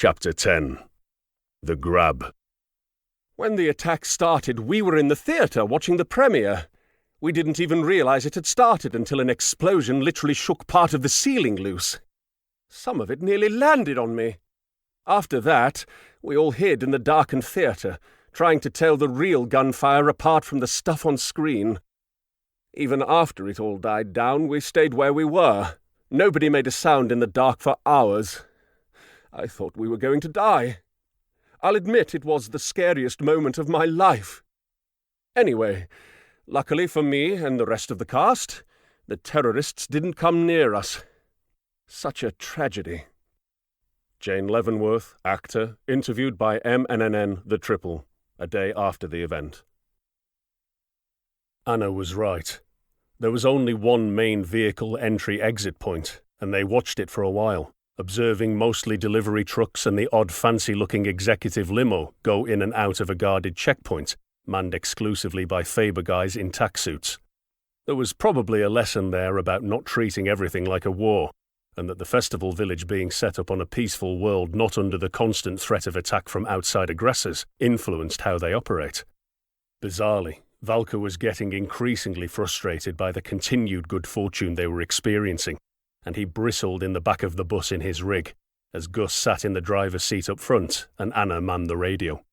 Chapter 10. The Grab. When the attack started, we were in the theatre watching the premiere. We didn't even realize it had started until an explosion literally shook part of the ceiling loose. Some of it nearly landed on me. After that, we all hid in the darkened theatre, trying to tell the real gunfire apart from the stuff on screen. Even after it all died down, we stayed where we were. Nobody made a sound in the dark for hours. I thought we were going to die. I'll admit it was the scariest moment of my life. Anyway, luckily for me and the rest of the cast, the terrorists didn't come near us. Such a tragedy. Jane Leavenworth, actor, interviewed by MNNN The Triple, a day after the event. Anna was right. There was only one main vehicle entry-exit point, and they watched it for a while, observing mostly delivery trucks and the odd fancy-looking executive limo go in and out of a guarded checkpoint, manned exclusively by Faber guys in tack suits. There was probably a lesson there about not treating everything like a war, and that the festival village being set up on a peaceful world not under the constant threat of attack from outside aggressors influenced how they operate. Bizarrely, Valka was getting increasingly frustrated by the continued good fortune they were experiencing, and he bristled in the back of the bus in his rig, as Gus sat in the driver's seat up front and Anna manned the radio.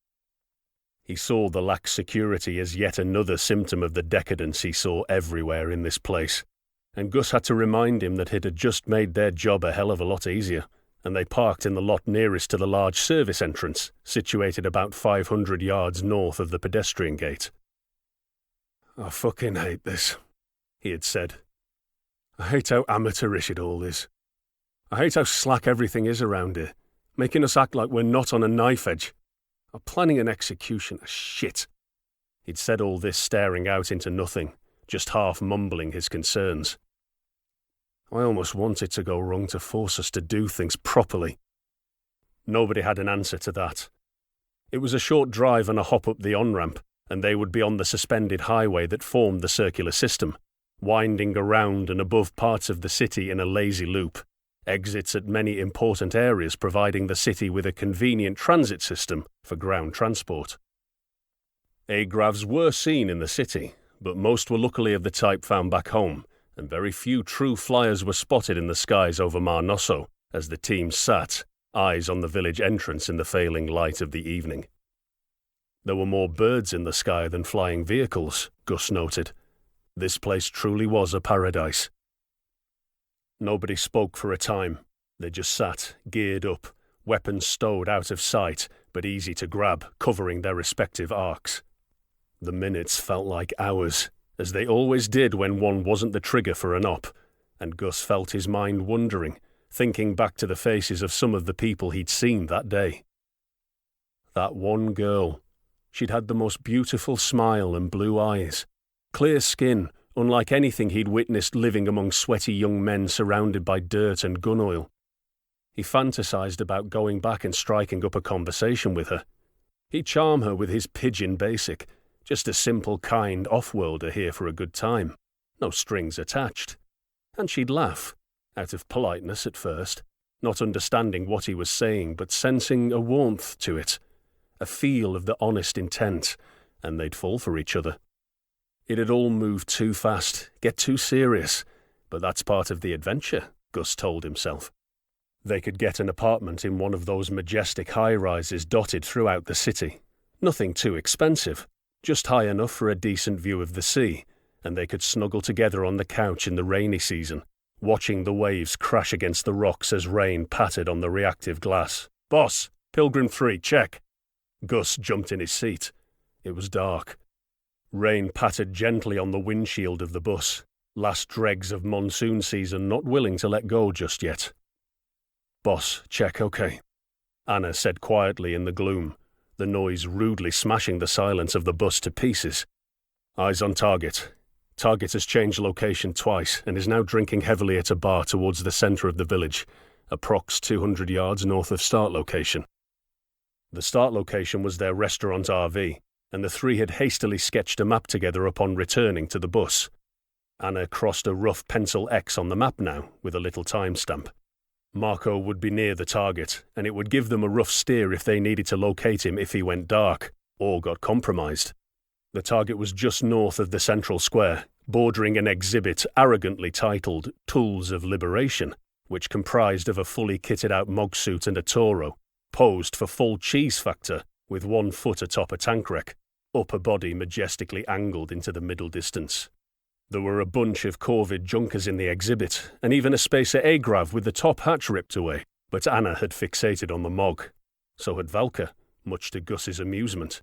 He saw the lax security as yet another symptom of the decadence he saw everywhere in this place, and Gus had to remind him that it had just made their job a hell of a lot easier, and they parked in the lot nearest to the large service entrance, situated about 500 yards north of the pedestrian gate. "I fucking hate this," he had said. "I hate how amateurish it all is. I hate how slack everything is around here, making us act like we're not on a knife edge. I'm planning an execution of shit." He'd said all this staring out into nothing, just half mumbling his concerns. "I almost want it to go wrong to force us to do things properly." Nobody had an answer to that. It was a short drive and a hop up the on-ramp, and they would be on the suspended highway that formed the circular system, winding around and above parts of the city in a lazy loop, exits at many important areas providing the city with a convenient transit system for ground transport. Agravs were seen in the city, but most were luckily of the type found back home, and very few true flyers were spotted in the skies over Mar Nosso as the team sat, eyes on the village entrance in the failing light of the evening. There were more birds in the sky than flying vehicles, Gus noted. This place truly was a paradise. Nobody spoke for a time. They just sat, geared up, weapons stowed out of sight, but easy to grab, covering their respective arcs. The minutes felt like hours, as they always did when one wasn't the trigger for an op, and Gus felt his mind wandering, thinking back to the faces of some of the people he'd seen that day. That one girl. She'd had the most beautiful smile and blue eyes, clear skin, unlike anything he'd witnessed living among sweaty young men surrounded by dirt and gun oil. He fantasized about going back and striking up a conversation with her. He'd charm her with his pidgin basic, just a simple, kind off-worlder here for a good time, no strings attached. And she'd laugh, out of politeness at first, not understanding what he was saying but sensing a warmth to it, a feel of the honest intent, and they'd fall for each other. It had all moved too fast, get too serious, but that's part of the adventure, Gus told himself. They could get an apartment in one of those majestic high-rises dotted throughout the city. Nothing too expensive, just high enough for a decent view of the sea, and they could snuggle together on the couch in the rainy season, watching the waves crash against the rocks as rain pattered on the reactive glass. "Boss, Pilgrim 3, check." Gus jumped in his seat. It was dark. Rain pattered gently on the windshield of the bus, last dregs of monsoon season not willing to let go just yet. "Boss, check, okay," Anna said quietly in the gloom, the noise rudely smashing the silence of the bus to pieces. "Eyes on target. Target has changed location twice and is now drinking heavily at a bar towards the centre of the village, approx 200 yards north of start location." The start location was their restaurant RV, and the three had hastily sketched a map together upon returning to the bus. Anna crossed a rough pencil X on the map now, with a little timestamp. Marco would be near the target, and it would give them a rough steer if they needed to locate him if he went dark, or got compromised. The target was just north of the central square, bordering an exhibit arrogantly titled Tools of Liberation, which comprised of a fully kitted-out mog suit and a Toro, posed for full cheese factor with 1 foot atop a tank wreck, upper body majestically angled into the middle distance. There were a bunch of corvid junkers in the exhibit, and even a Spacer A-Grav with the top hatch ripped away, but Anna had fixated on the Mog. So had Valka, much to Gus's amusement.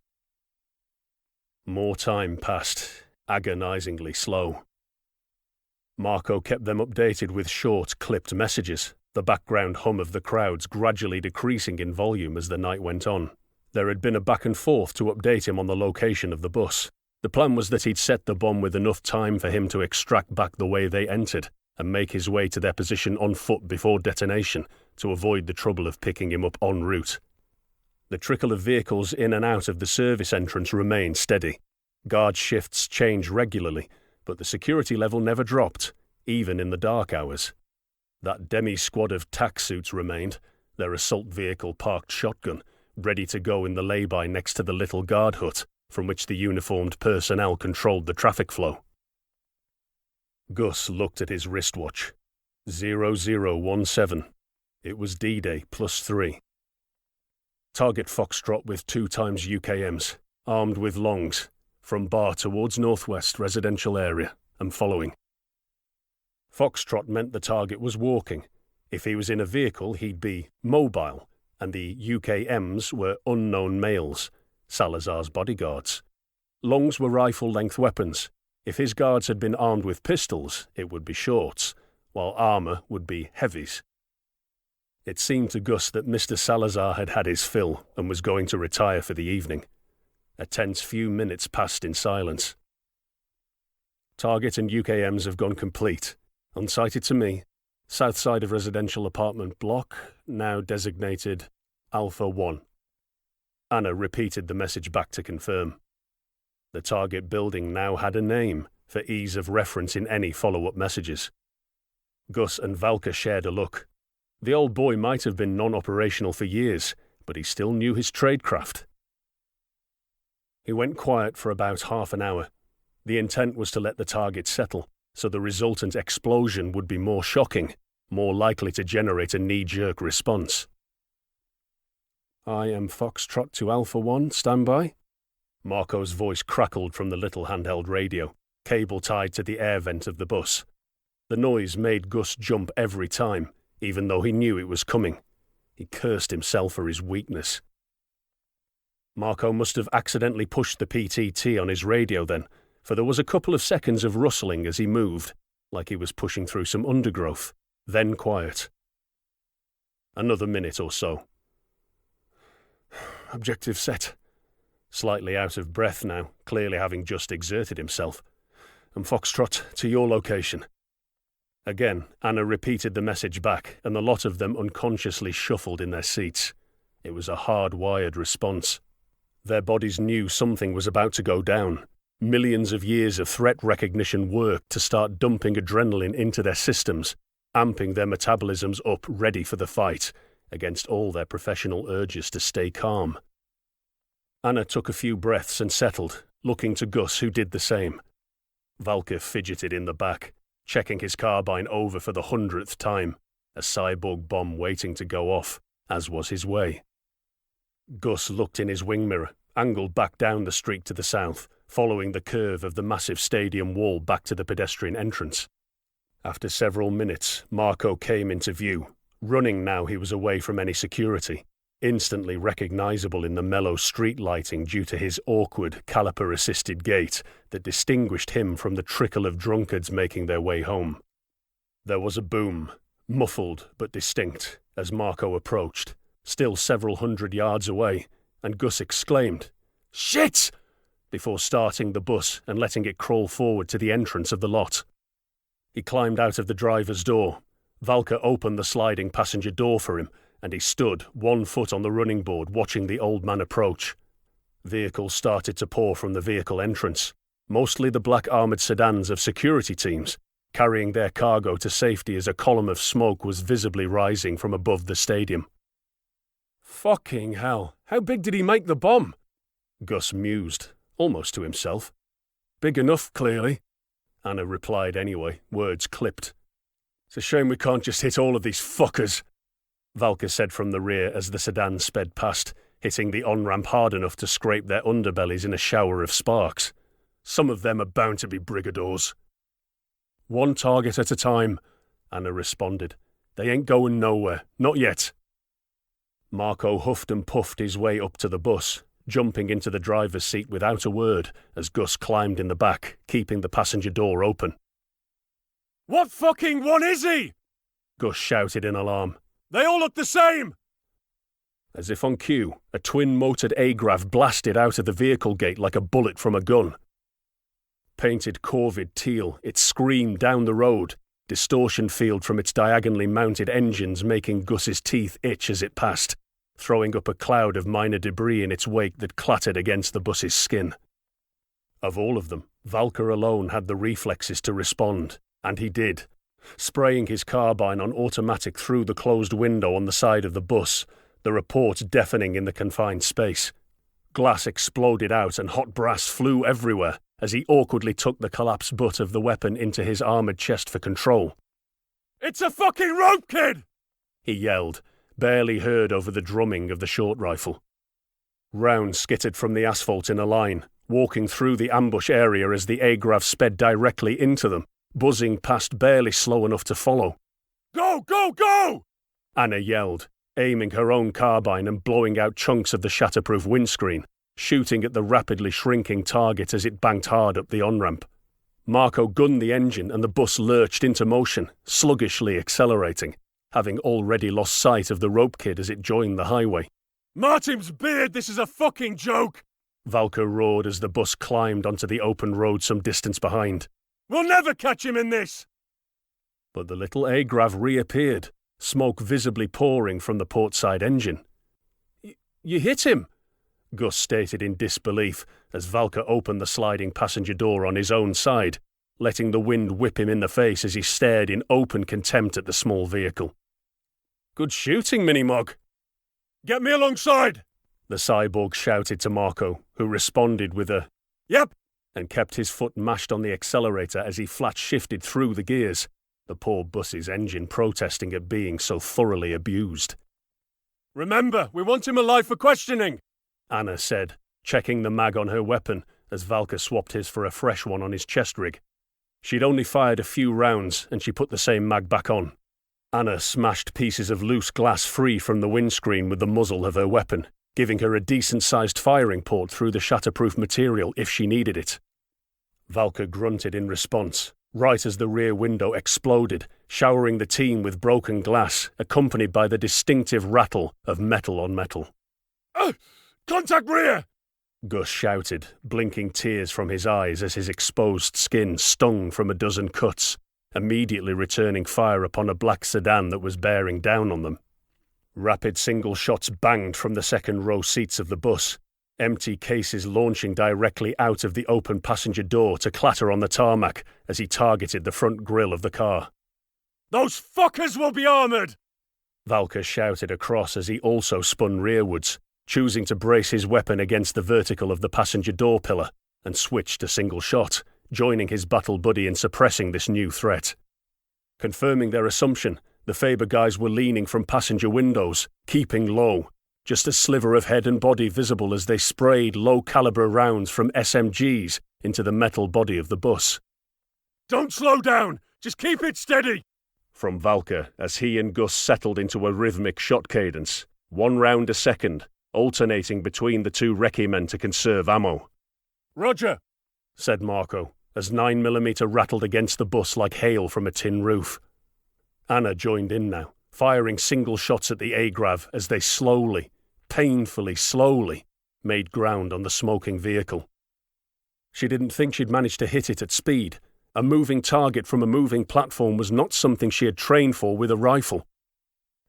More time passed, agonizingly slow. Marco kept them updated with short, clipped messages, the background hum of the crowds gradually decreasing in volume as the night went on. There had been a back and forth to update him on the location of the bus. The plan was that he'd set the bomb with enough time for him to extract back the way they entered and make his way to their position on foot before detonation to avoid the trouble of picking him up en route. The trickle of vehicles in and out of the service entrance remained steady. Guard shifts changed regularly, but the security level never dropped, even in the dark hours. That demi-squad of tac suits remained, their assault vehicle parked shotgun, ready to go in the lay-by next to the little guard hut, from which the uniformed personnel controlled the traffic flow. Gus looked at his wristwatch. 0017. It was D-Day +3. Target Foxtrot with 2 times UKMs, armed with longs, from bar towards northwest residential area, and following. Foxtrot meant the target was walking. If he was in a vehicle, he'd be mobile, and the UKMs were unknown males, Salazar's bodyguards. Longs were rifle-length weapons. If his guards had been armed with pistols, it would be shorts, while armour would be heavies. It seemed to Gus that Mr. Salazar had had his fill and was going to retire for the evening. A tense few minutes passed in silence. Target and UKMs have gone complete. Unsighted to me. South side of residential apartment block, now designated Alpha 1. Anna repeated the message back to confirm. The target building now had a name, for ease of reference in any follow-up messages. Gus and Valka shared a look. The old boy might have been non-operational for years, but he still knew his tradecraft. He went quiet for about half an hour. The intent was to let the target settle, so the resultant explosion would be more shocking, more likely to generate a knee-jerk response. I am Foxtrot to Alpha 1, standby. Marco's voice crackled from the little handheld radio, cable tied to the air vent of the bus. The noise made Gus jump every time, even though he knew it was coming. He cursed himself for his weakness. Marco must have accidentally pushed the PTT on his radio then, for there was a couple of seconds of rustling as he moved, like he was pushing through some undergrowth, then quiet. Another minute or so. Objective set. Slightly out of breath now, clearly having just exerted himself. And Foxtrot, to your location. Again, Anna repeated the message back, and the lot of them unconsciously shuffled in their seats. It was a hard-wired response. Their bodies knew something was about to go down. Millions of years of threat recognition worked to start dumping adrenaline into their systems, amping their metabolisms up ready for the fight, against all their professional urges to stay calm. Anna took a few breaths and settled, looking to Gus, who did the same. Valka fidgeted in the back, checking his carbine over for the 100th time, a cyborg bomb waiting to go off, as was his way. Gus looked in his wing mirror, angled back down the street to the south, following the curve of the massive stadium wall back to the pedestrian entrance. After several minutes, Marco came into view. Running now, he was away from any security, instantly recognizable in the mellow street lighting due to his awkward, caliper-assisted gait that distinguished him from the trickle of drunkards making their way home. There was a boom, muffled but distinct, as Marco approached, still several hundred yards away, and Gus exclaimed, "Shit!" before starting the bus and letting it crawl forward to the entrance of the lot. He climbed out of the driver's door. Valka opened the sliding passenger door for him, and he stood, 1 foot on the running board, watching the old man approach. Vehicles started to pour from the vehicle entrance, mostly the black armoured sedans of security teams, carrying their cargo to safety as a column of smoke was visibly rising from above the stadium. Fucking hell, how big did he make the bomb? Gus mused, almost to himself. Big enough, clearly. Anna replied anyway, words clipped. It's a shame we can't just hit all of these fuckers, Valka said from the rear as the sedan sped past, hitting the on-ramp hard enough to scrape their underbellies in a shower of sparks. Some of them are bound to be Brigadors. One target at a time, Anna responded. They ain't going nowhere, not yet. Marco huffed and puffed his way up to the bus, jumping into the driver's seat without a word as Gus climbed in the back, keeping the passenger door open. What fucking one is he? Gus shouted in alarm. They all look the same! As if on cue, a twin-motored Agrav blasted out of the vehicle gate like a bullet from a gun. Painted corvid teal, it screamed down the road, distortion field from its diagonally mounted engines making Gus's teeth itch as it passed, throwing up a cloud of minor debris in its wake that clattered against the bus's skin. Of all of them, Valka alone had the reflexes to respond, and he did, spraying his carbine on automatic through the closed window on the side of the bus, the report deafening in the confined space. Glass exploded out and hot brass flew everywhere as he awkwardly took the collapsed butt of the weapon into his armoured chest for control. "It's a fucking rope kid!" he yelled, barely heard over the drumming of the short rifle. Rounds skittered from the asphalt in a line, walking through the ambush area as the Agrav sped directly into them, buzzing past barely slow enough to follow. "Go, go, go!" Anna yelled, aiming her own carbine and blowing out chunks of the shatterproof windscreen, shooting at the rapidly shrinking target as it banked hard up the on-ramp. Marco gunned the engine and the bus lurched into motion, sluggishly accelerating, having already lost sight of the rope kid as it joined the highway. "Martin's beard, this is a fucking joke!" Valka roared as the bus climbed onto the open road some distance behind. "We'll never catch him in this!" But the little Agrav reappeared, smoke visibly pouring from the portside engine. You hit him, Gus stated in disbelief as Valka opened the sliding passenger door on his own side, letting the wind whip him in the face as he stared in open contempt at the small vehicle. "Good shooting, Mini-Mog." "Get me alongside!" the cyborg shouted to Marco, who responded with a "Yep," and kept his foot mashed on the accelerator as he flat shifted through the gears, the poor bus's engine protesting at being so thoroughly abused. "Remember, we want him alive for questioning," Anna said, checking the mag on her weapon as Valka swapped his for a fresh one on his chest rig. She'd only fired a few rounds and she put the same mag back on. Anna smashed pieces of loose glass free from the windscreen with the muzzle of her weapon, giving her a decent-sized firing port through the shatterproof material if she needed it. Valka grunted in response, right as the rear window exploded, showering the team with broken glass, accompanied by the distinctive rattle of metal on metal. "Contact rear!" Gus shouted, blinking tears from his eyes as his exposed skin stung from a dozen cuts, immediately returning fire upon a black sedan that was bearing down on them. Rapid single shots banged from the second row seats of the bus, empty cases launching directly out of the open passenger door to clatter on the tarmac as he targeted the front grille of the car. "Those fuckers will be armoured!" Valka shouted across as he also spun rearwards, choosing to brace his weapon against the vertical of the passenger door pillar and switched to single shot, joining his battle buddy in suppressing this new threat. Confirming their assumption, the Faber guys were leaning from passenger windows, keeping low, just a sliver of head and body visible as they sprayed low-caliber rounds from SMGs into the metal body of the bus. "Don't slow down! Just keep it steady!" from Valka as he and Gus settled into a rhythmic shot cadence, 1 round a second, alternating between the two recce men to conserve ammo. "Roger," said Marco, as 9mm rattled against the bus like hail from a tin roof. Anna joined in now, firing single shots at the Agrav as they slowly, painfully slowly, made ground on the smoking vehicle. She didn't think she'd manage to hit it at speed. A moving target from a moving platform was not something she had trained for with a rifle.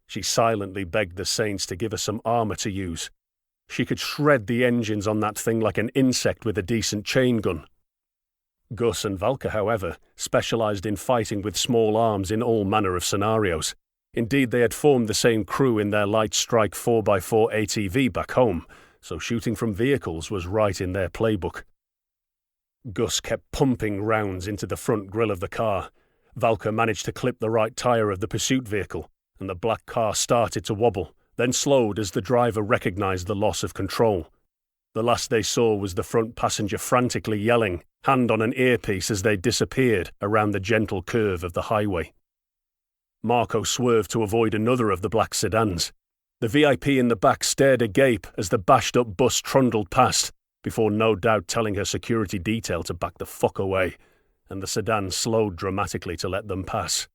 She silently begged the Saints to give her some armour to use. She could shred the engines on that thing like an insect with a decent chain gun. Gus and Valka, however, specialised in fighting with small arms in all manner of scenarios. Indeed, they had formed the same crew in their light strike 4x4 ATV back home, so shooting from vehicles was right in their playbook. Gus kept pumping rounds into the front grille of the car. Valka managed to clip the right tyre of the pursuit vehicle, and the black car started to wobble, then slowed as the driver recognised the loss of control. The last they saw was the front passenger frantically yelling, hand on an earpiece as they disappeared around the gentle curve of the highway. Marco swerved to avoid another of the black sedans. The VIP in the back stared agape as the bashed-up bus trundled past, before no doubt telling her security detail to back the fuck away, and the sedan slowed dramatically to let them pass.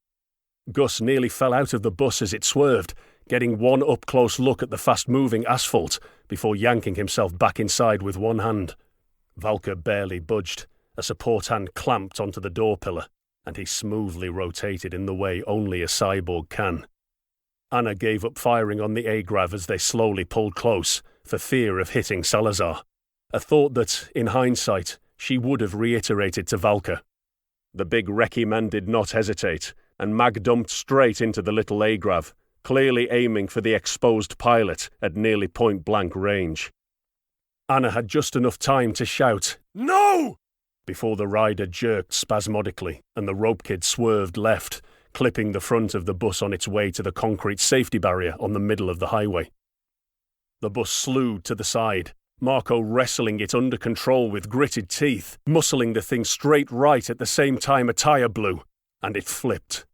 Gus nearly fell out of the bus as it swerved, getting one up-close look at the fast-moving asphalt before yanking himself back inside with one hand. Valka barely budged. A support hand clamped onto the door pillar, and he smoothly rotated in the way only a cyborg can. Anna gave up firing on the Agrav as they slowly pulled close, for fear of hitting Salazar, a thought that, in hindsight, she would have reiterated to Valka. The big recce man did not hesitate, and mag-dumped straight into the little Agrav, clearly aiming for the exposed pilot at nearly point-blank range. Anna had just enough time to shout, "No!" before the rider jerked spasmodically and the rope kid swerved left, clipping the front of the bus on its way to the concrete safety barrier on the middle of the highway. The bus slewed to the side, Marco wrestling it under control with gritted teeth, muscling the thing straight right at the same time a tyre blew, and it flipped.